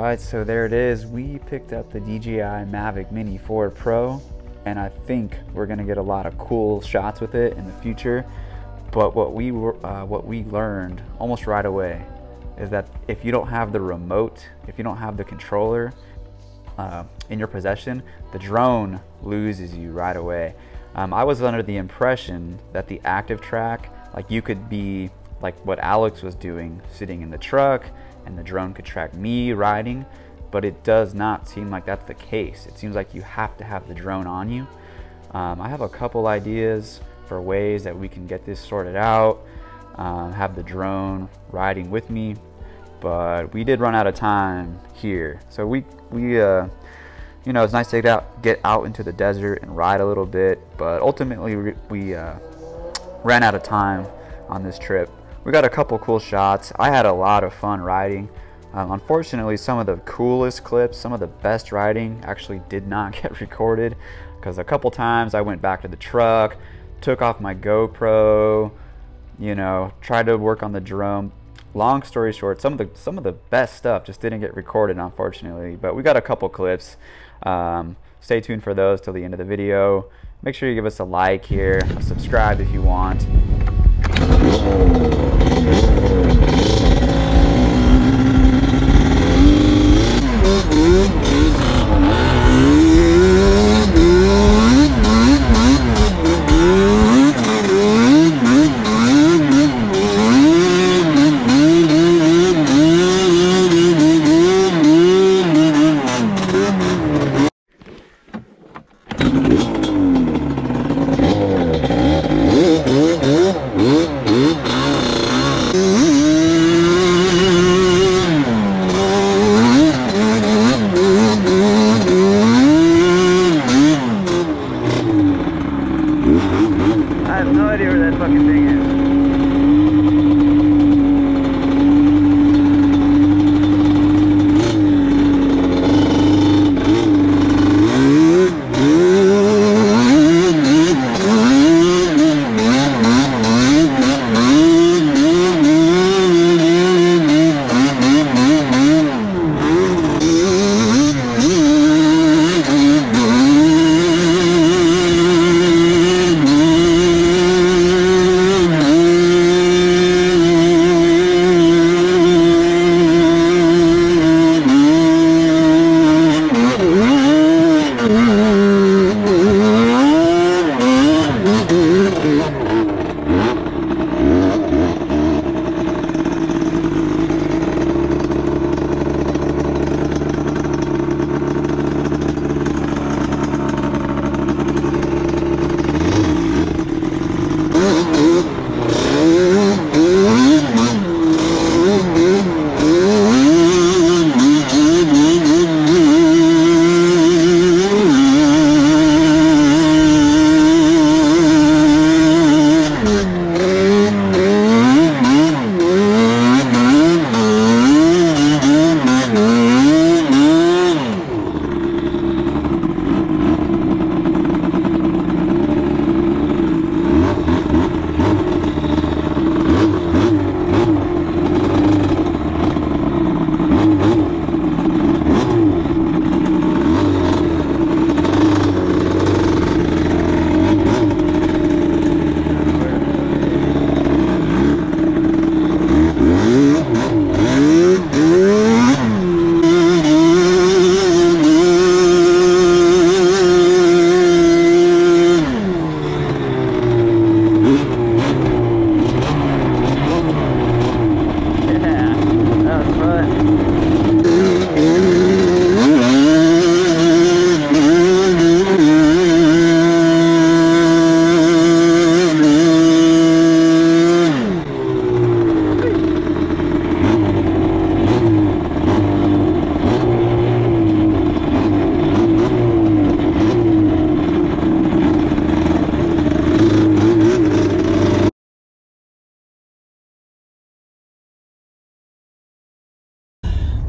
Alright, so there it is. We picked up the DJI Mavic Mini 4 Pro, and I think we're gonna get a lot of cool shots with it in the future. But what we learned almost right away is that if you don't have the remote, if you don't have the controller in your possession, the drone loses you right away. I was under the impression that the active track, like you could be like what Alex was doing, sitting in the truck, and the drone could track me riding, but it does not seem like that's the case. It seems like you have to have the drone on you. I have a couple ideas for ways that we can get this sorted out, have the drone riding with me, but we did run out of time here. So we you know, it's nice to get out into the desert and ride a little bit, but ultimately we ran out of time on this trip. We got a couple cool shots. I had a lot of fun riding. Unfortunately, some of the coolest clips, some of the best riding actually did not get recorded, because a couple times I went back to the truck, took off my GoPro, you know, tried to work on the drone. Long story short, some of the best stuff just didn't get recorded, unfortunately, but we got a couple clips. Stay tuned for those till the end of the video. Make sure you give us a like here, subscribe if you want. I have no idea where that fucking thing is.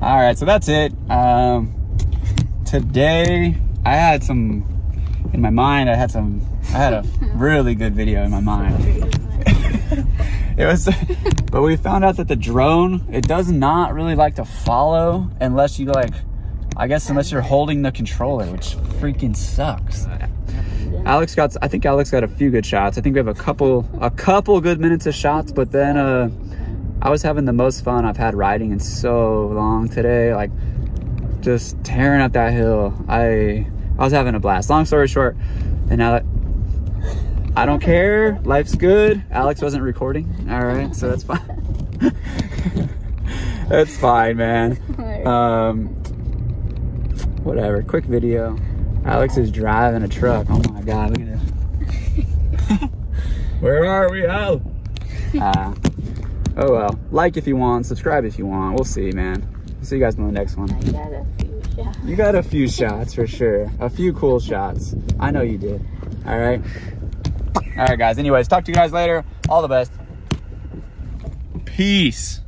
All right, so that's it. Today I had some in my mind. I had a really good video in my mind. It was, but we found out that the drone, it does not really like to follow unless you like, I guess unless you're holding the controller, which freaking sucks. Alex got, I think Alex got a few good shots. I think we have a couple good minutes of shots, but then I was having the most fun I've had riding in so long today. Like just tearing up that hill. I was having a blast. Long story short, and now that I don't care, life's good. Alex wasn't recording. All right, so that's fine. That's fine, man. Whatever, quick video. Alex is driving a truck. Oh my God, look at this. Where are we, Al? Oh well, like if you want, subscribe if you want. We'll see, man. We'll see you guys in the next one. I got a few shots. You got a few shots for sure. A few cool shots. I know you did. All right. All right, guys. Anyways, talk to you guys later. All the best. Peace.